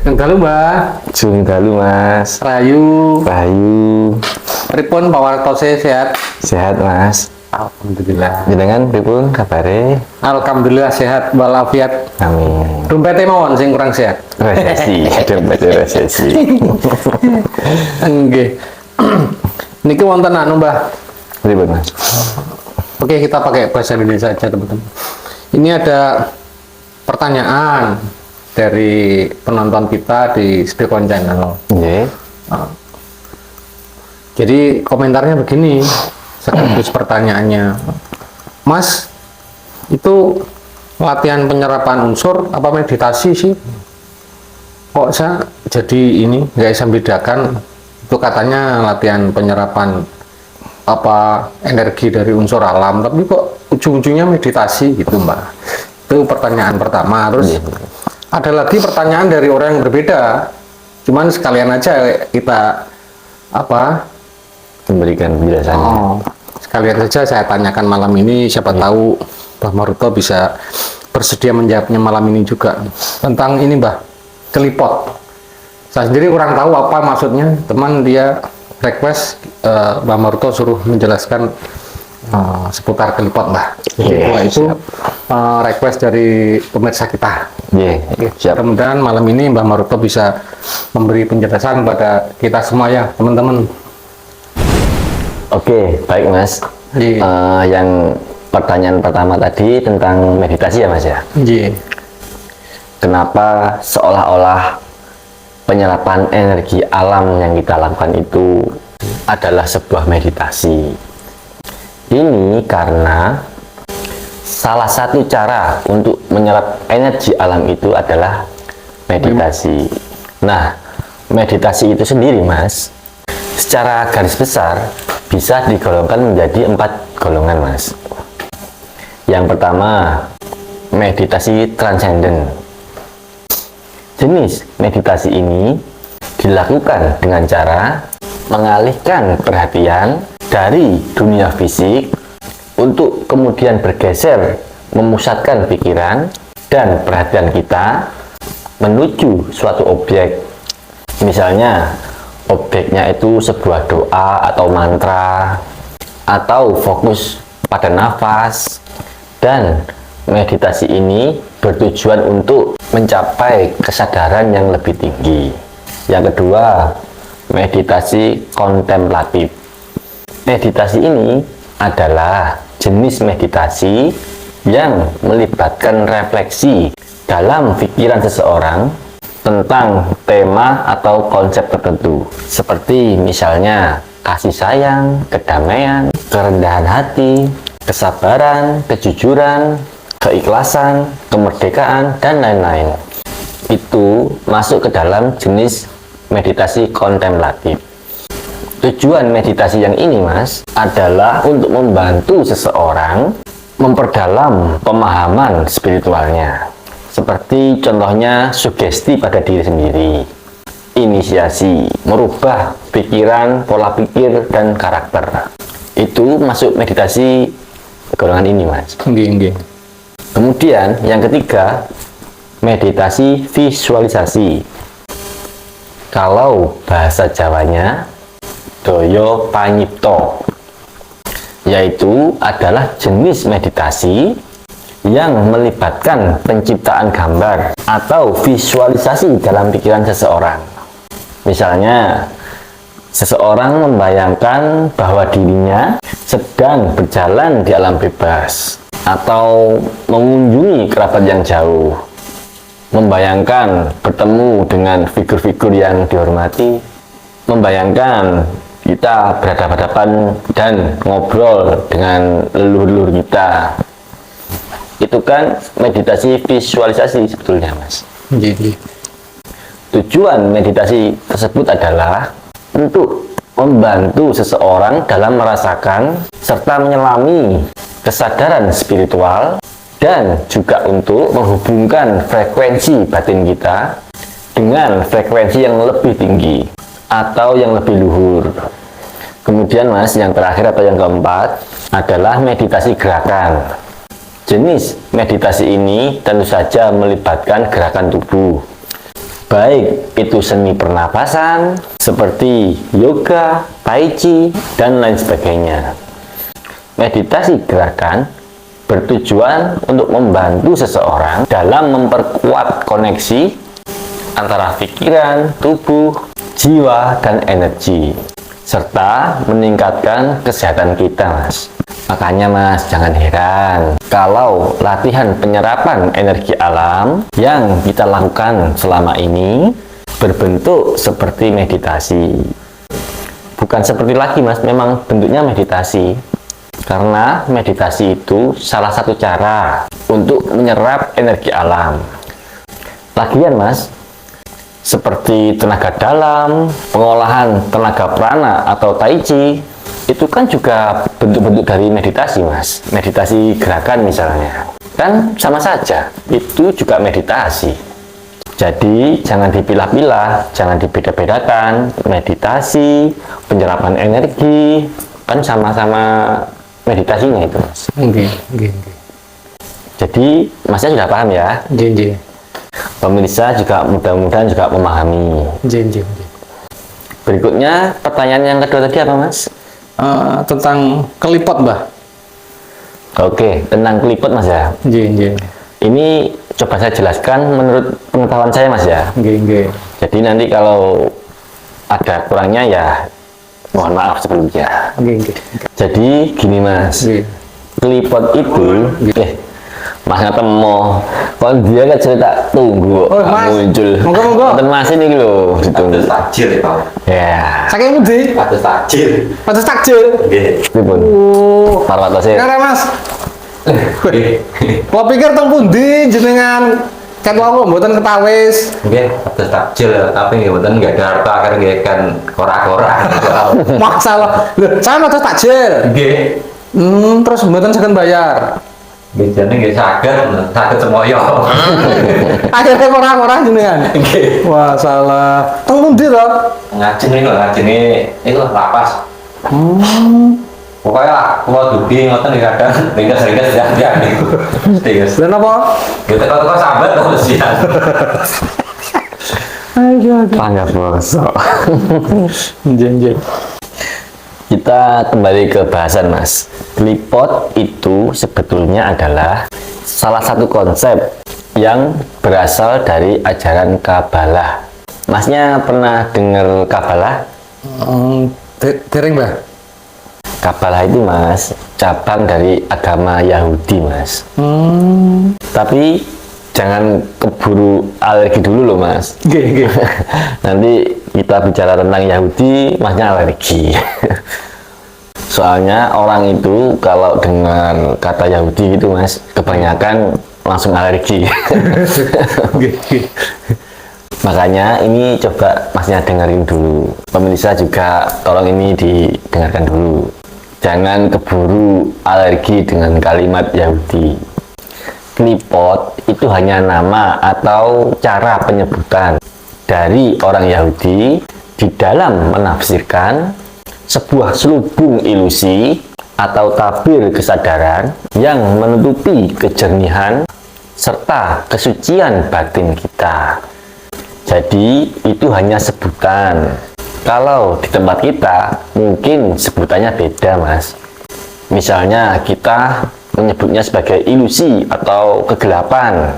Sugeng dalu, Mbah. Sugeng dalu, Mas. Rahayu. Rahayu. Pripun pawartose sehat? Sehat, Mas. Alhamdulillah. Jenengan pripun kabare? Alhamdulillah sehat walafiat. Amin. Dompete mawon sing kurang sehat. Resesi, dompet resesi. Nggih. Niki wonten anu, Mbah. Pripun, Mas? Oke, kita pakai bahasa Indonesia saja, teman-teman. Ini ada pertanyaan dari penonton kita di Spekon Channel. Nggih. Jadi komentarnya begini, sekaligus pertanyaannya, Mas, itu latihan penyerapan unsur apa meditasi sih? Kok saya jadi ini nggak bisa bedakan? Itu katanya latihan penyerapan apa energi dari unsur alam, tapi kok ujung-ujungnya meditasi gitu, Mbak? Itu pertanyaan pertama. Terus ada lagi pertanyaan dari orang yang berbeda, cuman sekalian aja kita memberikan penjelasannya. Sekalian saja saya tanyakan malam ini, siapa tahu Mbah Maruto bisa bersedia menjawabnya malam ini juga. Tentang ini, Mbah, kelipot. Saya sendiri kurang tahu apa maksudnya, teman dia request Mbah Maruto suruh menjelaskan seputar kelipot, Mbah. Itu request dari pemirsa kita. Mudah-mudahan malam ini Mbah Maruto bisa memberi penjelasan pada kita semua ya, teman-teman. Oke, baik, Mas. Yang pertanyaan pertama tadi tentang meditasi ya, Mas ya? Kenapa seolah-olah penyerapan energi alam yang kita lakukan itu adalah sebuah meditasi? Ini karena salah satu cara untuk menyerap energi alam itu adalah meditasi. Nah, meditasi itu sendiri, Mas, secara garis besar bisa digolongkan menjadi 4 golongan, Mas. Yang pertama, meditasi transenden. Jenis meditasi ini dilakukan dengan cara mengalihkan perhatian dari dunia fisik untuk kemudian bergeser memusatkan pikiran dan perhatian kita menuju suatu objek. Misalnya, objeknya itu sebuah doa atau mantra, atau fokus pada nafas. Dan meditasi ini bertujuan untuk mencapai kesadaran yang lebih tinggi. Yang kedua, meditasi kontemplatif. Meditasi ini adalah jenis meditasi yang melibatkan refleksi dalam pikiran seseorang tentang tema atau konsep tertentu, seperti misalnya kasih sayang, kedamaian, kerendahan hati, kesabaran, kejujuran, keikhlasan, kemerdekaan, dan lain-lain. Itu masuk ke dalam jenis meditasi kontemplatif. Tujuan meditasi yang ini, Mas, adalah untuk membantu seseorang memperdalam pemahaman spiritualnya. Seperti contohnya sugesti pada diri sendiri, inisiasi, merubah pikiran, pola pikir, dan karakter. Itu masuk meditasi golongan ini, Mas. Kemudian yang ketiga, meditasi visualisasi. Kalau bahasa Jawanya, Doyo Panyipto, yaitu adalah jenis meditasi yang melibatkan penciptaan gambar atau visualisasi dalam pikiran seseorang. Misalnya, seseorang membayangkan bahwa dirinya sedang berjalan di alam bebas atau mengunjungi kerabat yang jauh, membayangkan bertemu dengan figur-figur yang dihormati, membayangkan kita berhadapan-hadapan dan ngobrol dengan leluhur kita. Itu kan meditasi visualisasi sebetulnya, Mas. Tujuan meditasi tersebut adalah untuk membantu seseorang dalam merasakan serta menyelami kesadaran spiritual, dan juga untuk menghubungkan frekuensi batin kita dengan frekuensi yang lebih tinggi atau yang lebih luhur. Kemudian, Mas, yang terakhir atau yang keempat adalah meditasi gerakan. Jenis meditasi ini tentu saja melibatkan gerakan tubuh. baik itu seni pernapasan seperti yoga, tai chi, dan lain sebagainya. Meditasi gerakan bertujuan untuk membantu seseorang dalam memperkuat koneksi antara pikiran, tubuh, jiwa, dan energi, serta meningkatkan kesehatan kita, Mas. Makanya, Mas, jangan heran kalau latihan penyerapan energi alam yang kita lakukan selama ini berbentuk seperti meditasi. Bukan seperti lagi, Mas, memang bentuknya meditasi. Karena meditasi itu salah satu cara untuk menyerap energi alam. Lagian, Mas, seperti tenaga dalam, pengolahan tenaga prana atau tai chi, itu kan juga bentuk-bentuk dari meditasi, Mas. Meditasi gerakan misalnya. Kan sama saja, itu juga meditasi. Jadi, jangan dipilah-pilah, jangan dibeda-bedakan. Meditasi, penyerapan energi, kan sama-sama meditasinya itu, Mas. Oke. Jadi, Masnya sudah paham ya? Oke. Pemirsa juga mudah-mudahan juga memahami. Berikutnya, pertanyaan yang kedua tadi apa, Mas? Tentang kelipot, Mbah. Oke, tentang kelipot, Mas ya. Ini coba saya jelaskan menurut pengetahuan saya, Mas ya. Jadi nanti kalau ada kurangnya ya mohon maaf sebelumnya. Jadi gini, Mas. Kelipot itu Mas ketemu kalau dia kan cerita tunggu Mas. muncul. Monggo. Nonton Mas ini lho ditunggu. Takjil ya, Pak. Ya. Saking pundi? Atus takjil. Pados takjil. Nggih. Pripun? Oh. Parwatose. Kare, Mas. Nggih. Kula pikir teng pundi jenengan? Kan wau mboten ketawis. Nggih, atus takjil tapi nggih mboten nggak ada harta akhirnya nggih kan korak-korak. Masalah. Lho, saya pados takjil. Nggih. Terus mboten saged bayar. Nggih jane nggih saged semoyo. Akhirnya orang-orang jenengan. Nggih. Wah, salah. Teng pundi to? Ngajeng niku lapas. Pokoknya lah, kalau dubi ngoten nggih kadang ringkes ya niku. Ringkes. Lha napa? Kita kok sambat kok sian. Tangga bosok. Jenjen. Kita kembali ke bahasan, Mas. Kelipot itu sebetulnya adalah salah satu konsep yang berasal dari ajaran Kabalah. Masnya pernah dengar Kabalah? Dereng, Mbah. Kabalah itu, Mas, cabang dari agama Yahudi, Mas. Tapi jangan keburu alergi dulu loh, Mas. Nggih. Nanti kita bicara tentang Yahudi, Masnya alergi. Soalnya orang itu kalau dengar kata Yahudi gitu, Mas, kebanyakan langsung alergi. Makanya ini coba Masnya dengerin dulu. Pemirsa juga tolong ini didengarkan dulu. Jangan keburu alergi dengan kalimat Yahudi. Kelipot itu hanya nama atau cara penyebutan dari orang Yahudi di dalam menafsirkan sebuah selubung ilusi atau tabir kesadaran yang menutupi kejernihan serta kesucian batin kita. Jadi itu hanya sebutan. Kalau di tempat kita mungkin sebutannya beda, Mas. Misalnya kita menyebutnya sebagai ilusi atau kegelapan,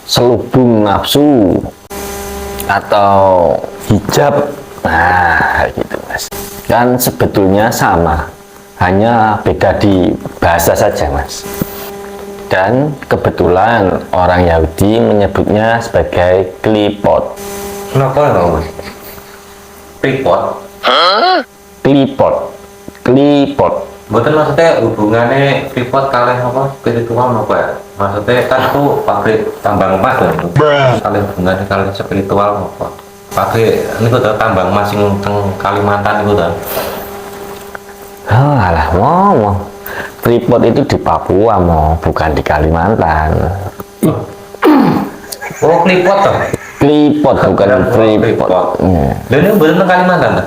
selubung nafsu, atau hijab. Nah, gitu, Mas. Kan sebetulnya sama, hanya beda di bahasa saja, Mas. Dan kebetulan orang Yahudi menyebutnya sebagai kelipot. Kenapa ya, Mas? Pripot. Kelipot. Mboten maksudnya hubungannya Freeport kalih apa spiritual apa ya? Maksudnya kan itu pabrik tambang emas lho. Kalih hubungannya kalih spiritual apa? Pabrik niku to tambang emas sing teng Kalimantan niku to. Oh, alah ngomong. Freeport itu di Papua, bukan di Kalimantan. Oh, Freeport to. Kelipot bukan Freeport. Lha niku mboten teng Kalimantan to?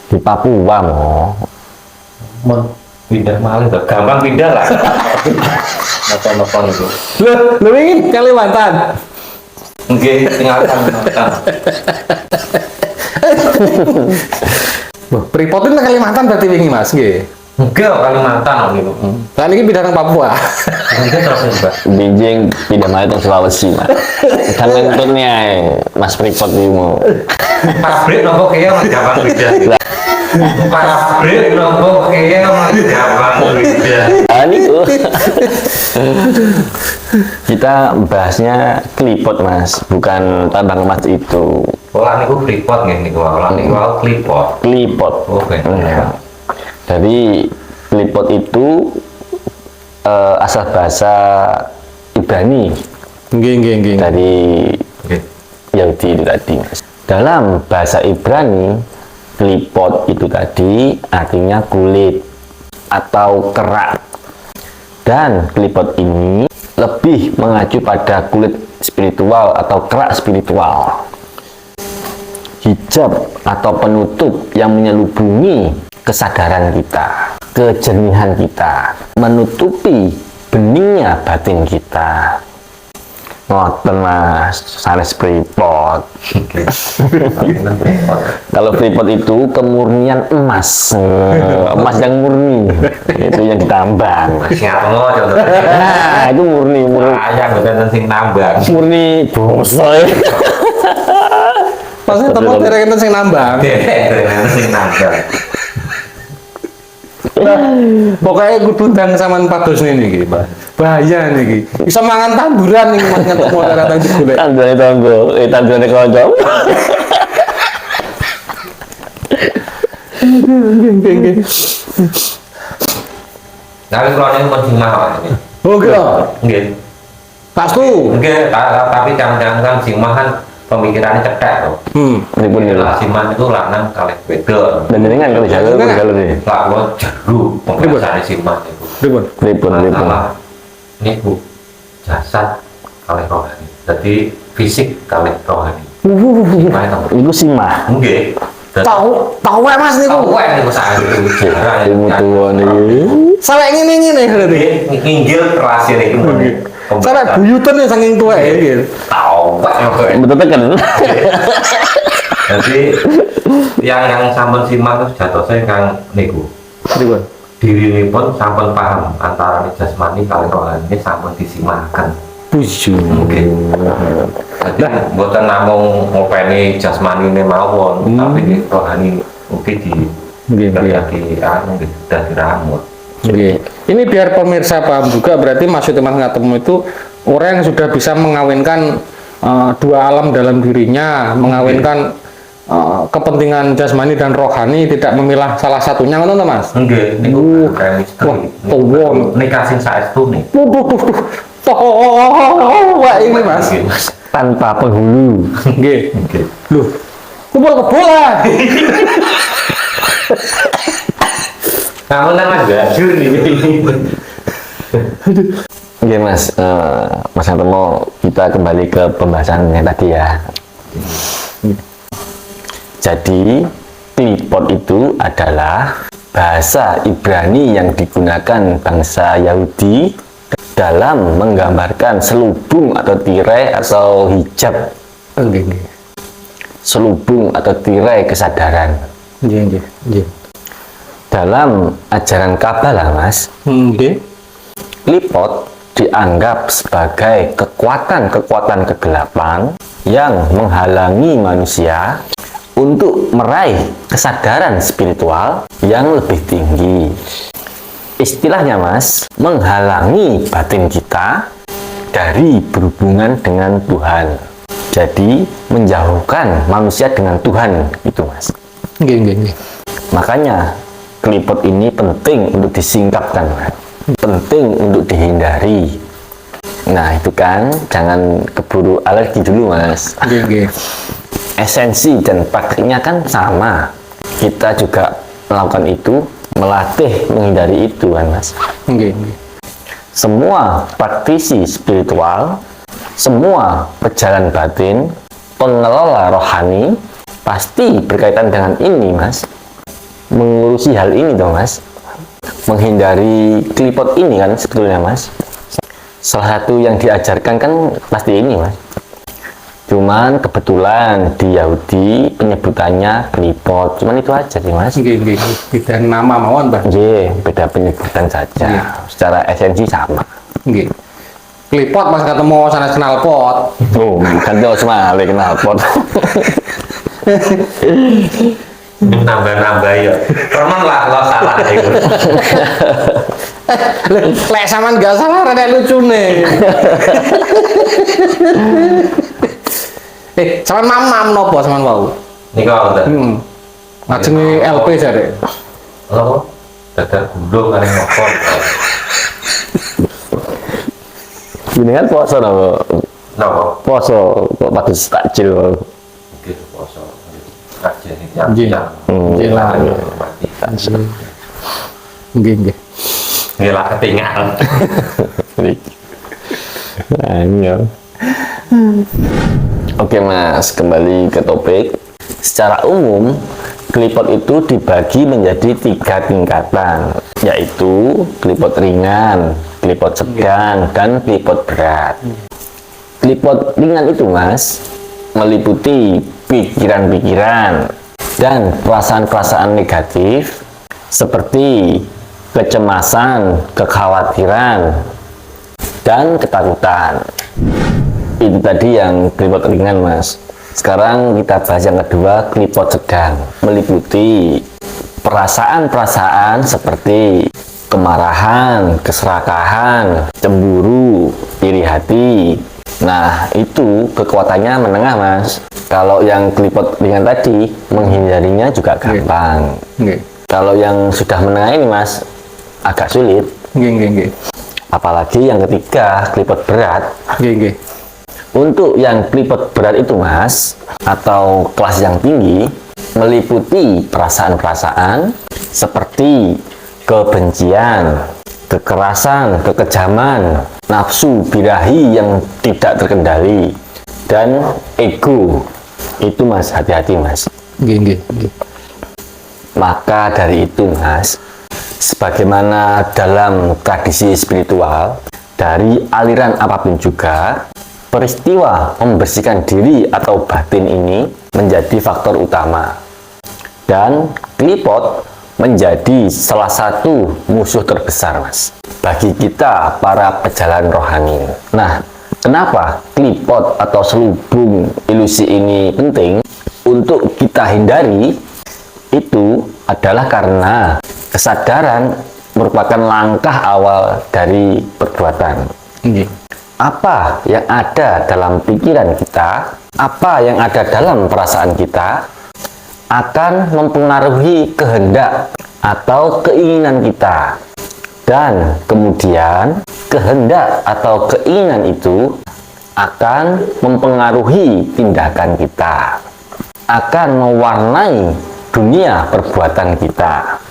Di Papua, Mon pindah malih to. Gampang pindah lah. Napa-napa niku. Lho ini Kalimantan. Nggih, tinggalkan. Wah, Freeport itu Kalimantan berarti wingi Mas, nggih. Enggak, Kalimantan gitu. Lah niki pindah nang Papua. Mungkin terus Mbak. Beijing pindah malah ke Sulawesi mas. Kan lenturnya Mas Freeport ini mau. Pabrik nopo kaya Mas Gampang beda. Pabrik nopo kaya Mas Gampang beda. Ini tuh. Kita bahasnya Freeport mas, bukan tambang emas itu. Olah niku Freeport nggih niku. Olah niku Freeport. Freeport. Oke. Nah, jadi Freeport itu asal bahasa Ibrani Nggih. dari Nggih. Yahudi itu tadi mas. Dalam bahasa Ibrani, Freeport itu tadi artinya kulit atau kerak. Dan Freeport ini lebih mengacu pada kulit spiritual atau kerak spiritual. Hijab atau penutup yang menyelubungi kesadaran kita, kejernihan kita, menutupi beningnya batin kita. Ngoten mas, sanes Freeport. Oke. Kalau Freeport itu kemurnian emas, emas yang murni, itu yang ditambang. Siapa contoh? Nah, itu murni, Ayang bener sing nambang. murni bosoy. Maksudnya temu derek enten sing nambang. Bener sing nambang. Pokoknya kudu ndang sampean pados niki, Pak. Bahaya niki. Bisa mangan tamburan niki Mas ngetemu rata-rata digolek. Tandane tanggo, tandane kanca. Nggih. Tapi kalau ini pun sing mahal ini. Oke. Nggih. Pastu. Nggih, tapi jangan-jangan kan sing mahal pemikirannya cetek tuh. Pripun ya Lah siman itu lanang kalih wedok. Dan jenengan kalau jalur Jenengan. jalur nih. Lah lo jeru pembahasannya siman itu. Pripun? Pripun. Masalah niku jasad kalih rohani. Jadi fisik kalih rohani. Siman itu. Iku simah. Nggih. Tahu wae Mas niku. Tahu wae niku saat itu. Ilmu tua nih. Sampai ngene-ngene berarti. Nginggil rahasia itu. Sampai buyutan ya saking tuwek iki. Tahu wae. Betul kan? Jadi yang sampun simak itu jatuhnya kang niku Pripun? diri ini pun sampun paham antara jasmani kali rohani ini sampun disimakan. Buju. Oke. Jadi buatan namung ngopeni jasmani ini mawon, tapi rohani mungkin Nggih, nggih. di anu dari rambut. Oke. Ini biar pemirsa paham juga, berarti maksudnya Mas Ngatemu itu orang yang sudah bisa mengawinkan dua alam dalam dirinya, mengawinkan kepentingan jasmani dan rohani, tidak memilah salah satunya, ngono to Mas? Enggak, niku kayak Wah, misteri. tawon. Nikah sing saestu nih. Wah, ini Mas. Nggih, Mas. Tanpa penghulu. Nggih. Nggih. Loh. Kumpul kebo lah. Kamu nang gajur ini. Oke mas, Mas Antomo, kita kembali ke pembahasannya tadi ya. Jadi, Freeport itu adalah bahasa Ibrani yang digunakan bangsa Yahudi dalam menggambarkan selubung atau tirai atau hijab, Nggih. selubung atau tirai kesadaran. Nggih. Dalam ajaran Kabalah, Mas, Nggih. Freeport dianggap sebagai kekuatan-kekuatan kegelapan yang menghalangi manusia untuk meraih kesadaran spiritual yang lebih tinggi. Istilahnya Mas, menghalangi batin kita dari berhubungan dengan Tuhan. Jadi menjauhkan manusia dengan Tuhan, gitu Mas. Nggih. Makanya Freeport ini penting untuk disingkapkan, Mas. Penting untuk dihindari. Nah itu kan, jangan keburu alergi dulu Mas. Nggih. Esensi dan praktiknya kan sama. Kita juga melakukan itu, melatih menghindari itu kan Mas. Nggih. Semua praktisi spiritual, semua pejalan batin, pengelola rohani pasti berkaitan dengan ini Mas. Mengurusi hal ini dong Mas. Menghindari Freeport ini kan sebetulnya Mas. Salah satu yang diajarkan kan pasti ini Mas. Cuman kebetulan di Yahudi penyebutannya klipot. Cuman itu aja sih mas. Nggih. Beda nama mawon, Mbah. Nggih, beda penyebutan saja. Iya. Secara esensi sama. Nggih. Klipot Mas ketemu sanes kenal pot. Oh, kan terus malih knalpot. Nambah-nambah ya. Roman lah lo salah itu. Lek sampean gak salah rada lucune. Sampean mamam nopo sampean wau? Niku wonten. Ngajenge LP jare. Lho, dadak gundul kali ngokon. Ini kan poso napa? Napa? Poso kok bagus takjil. Mungkin poso. Kajian iki Nggih. yang Nggih lah. Nggih. ngelak ketinggalan. Angel. Oke mas, kembali ke topik. Secara umum, klipot itu dibagi menjadi 3 tingkatan, yaitu klipot ringan, klipot sedang, dan klipot berat. Klipot ringan itu mas, meliputi pikiran-pikiran dan perasaan-perasaan negatif seperti kecemasan, kekhawatiran, dan ketakutan. Itu tadi yang klipot ringan mas. Sekarang kita bahas yang kedua, klipot sedang, meliputi perasaan-perasaan seperti kemarahan, keserakahan, cemburu, iri hati. Nah, itu kekuatannya menengah mas. Kalau yang klipot ringan tadi, menghindarinya juga gampang. Nggih. Kalau yang sudah menengah ini mas, agak sulit. Nggih. Apalagi yang ketiga, klipot berat. Nggih. Untuk yang klipot berat itu mas, atau kelas yang tinggi, meliputi perasaan-perasaan seperti kebencian, kekerasan, kekejaman, nafsu birahi yang tidak terkendali, dan ego. Itu mas, hati-hati mas. Nggih. Maka dari itu mas, sebagaimana dalam tradisi spiritual, dari aliran apapun juga, peristiwa membersihkan diri atau batin ini menjadi faktor utama. Dan klipot menjadi salah satu musuh terbesar mas, bagi kita para pejalan rohani. Nah, kenapa klipot atau selubung ilusi ini penting untuk kita hindari? Itu adalah karena kesadaran merupakan langkah awal dari perbuatan. Nggih. Apa yang ada dalam pikiran kita, apa yang ada dalam perasaan kita, akan mempengaruhi kehendak atau keinginan kita. Dan kemudian kehendak atau keinginan itu akan mempengaruhi tindakan kita, akan mewarnai dunia perbuatan kita.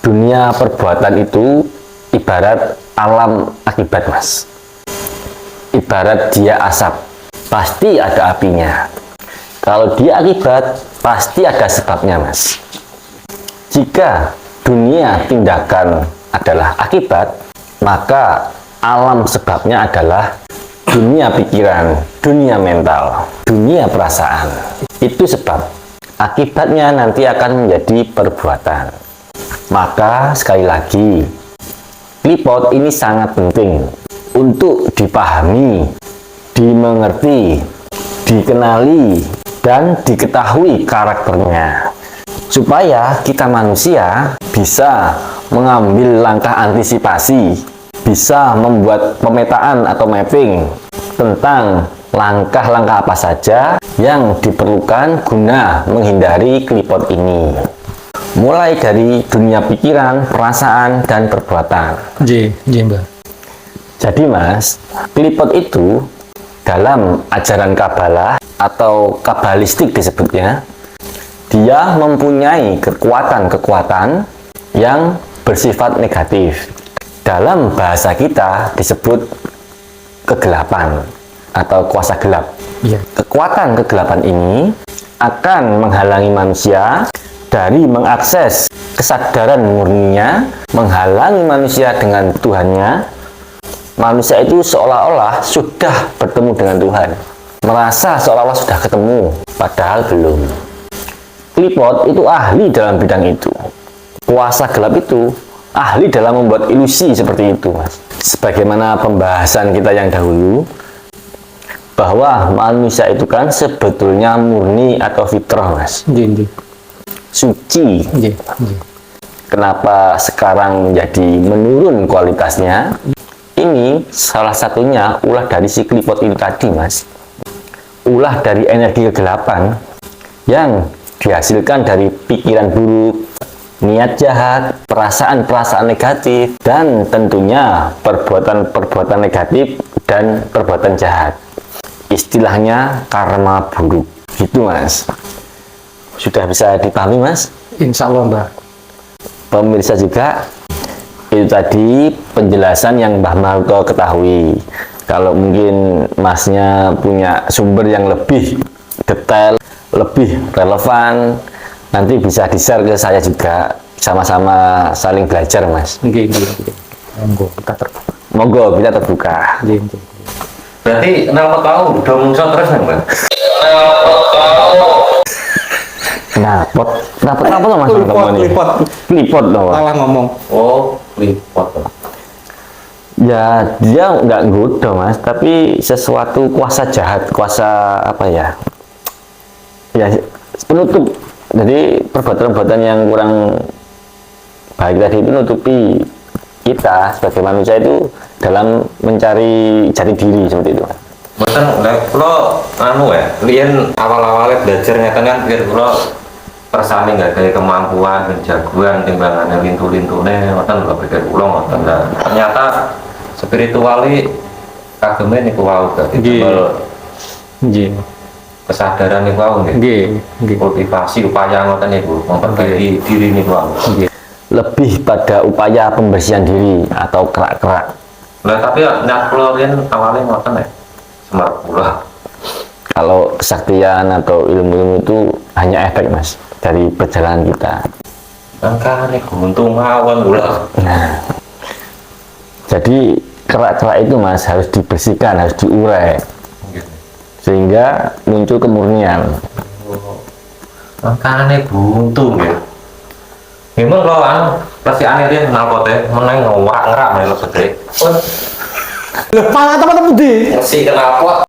Dunia perbuatan itu ibarat alam akibat mas. Ibarat dia asap, pasti ada apinya. Kalau dia akibat, pasti ada sebabnya mas. Jika dunia tindakan adalah akibat, maka alam sebabnya adalah dunia pikiran, dunia mental, dunia perasaan. Itu sebab akibatnya nanti akan menjadi perbuatan. Maka sekali lagi, klipot ini sangat penting untuk dipahami, dimengerti, dikenali, dan diketahui karakternya, supaya kita manusia bisa mengambil langkah antisipasi, bisa membuat pemetaan atau mapping tentang langkah-langkah apa saja yang diperlukan guna menghindari klipot ini. Mulai dari dunia pikiran, perasaan, dan perbuatan. Nggih, Mbah. Jadi mas, klipot itu dalam ajaran Kabalah atau Kabalistik disebutnya, dia mempunyai kekuatan-kekuatan yang bersifat negatif. Dalam bahasa kita disebut kegelapan atau kuasa gelap. Iya. Kekuatan kegelapan ini akan menghalangi manusia dari mengakses kesadaran murninya, menghalangi manusia dengan Tuhannya. Manusia itu seolah-olah sudah bertemu dengan Tuhan. merasa seolah-olah sudah ketemu, padahal belum. Klipot itu ahli dalam bidang itu. Kuasa gelap itu ahli dalam membuat ilusi seperti itu, Mas. Sebagaimana pembahasan kita yang dahulu, bahwa manusia itu kan sebetulnya murni atau fitrah, Mas. Nggih. Suci. Nggih. Kenapa sekarang menjadi menurun kualitasnya? Ini salah satunya ulah dari si klipot ini tadi, Mas. Ulah dari energi kegelapan yang dihasilkan dari pikiran buruk, niat jahat, perasaan-perasaan negatif, dan tentunya perbuatan-perbuatan negatif dan perbuatan jahat. Istilahnya karma buruk. Gitu, Mas. Sudah bisa dipahami, Mas? Insya Allah, Mbah. Pemirsa juga, itu tadi penjelasan yang Mbah Maruto ketahui. Kalau mungkin Masnya punya sumber yang lebih detail, lebih relevan, nanti bisa di-share ke saya juga. Sama-sama saling belajar, Mas. Nggih. Monggo, kita terbuka. Monggo, kita terbuka. Nggih. Berarti kenapa tahu dong terus nih, Bang? Kenapa tuh, Mas? Klipot loh. Salah ngomong. Oh, klipot. Ya, dia nggak nggoda, Mas, tapi sesuatu kuasa jahat, kuasa apa ya? Ya, penutup. Jadi perbuatan-perbuatan yang kurang baik tadi itu nutupi kita sebagai manusia itu dalam mencari jati diri seperti itu. Mboten kula anu ya, riyen awal-awale belajar ngeten kan pikir kula persane nggak ada kemampuan dan jagoan timbangannya lintu-lintune ngoten lho pikir kula ngoten. Nah, ternyata spirituali kageme niku wau dadi Nggih. Nggih. kesadaran niku wau nggih. Nggih. Kultivasi upaya ngoten niku memperbaiki diri niku wau. Nggih. Lebih pada upaya pembersihan diri atau kerak-kerak. Lah tapi niat kula riyen awale ngoten ya. Semarang kula. Kalau kesaktian atau ilmu-ilmu itu hanya efek, Mas, dari perjalanan kita. Angkane guntung mawon kula. Nah, jadi kerak-kerak itu, Mas, harus dibersihkan, harus diurai sehingga muncul kemurnian. Angkane buntu nggih. Memang kalau anu pasti aneh dia nalpote meneng ngerak-ngerak melu gede. Lepas teman-teman di. Mesti kenapa?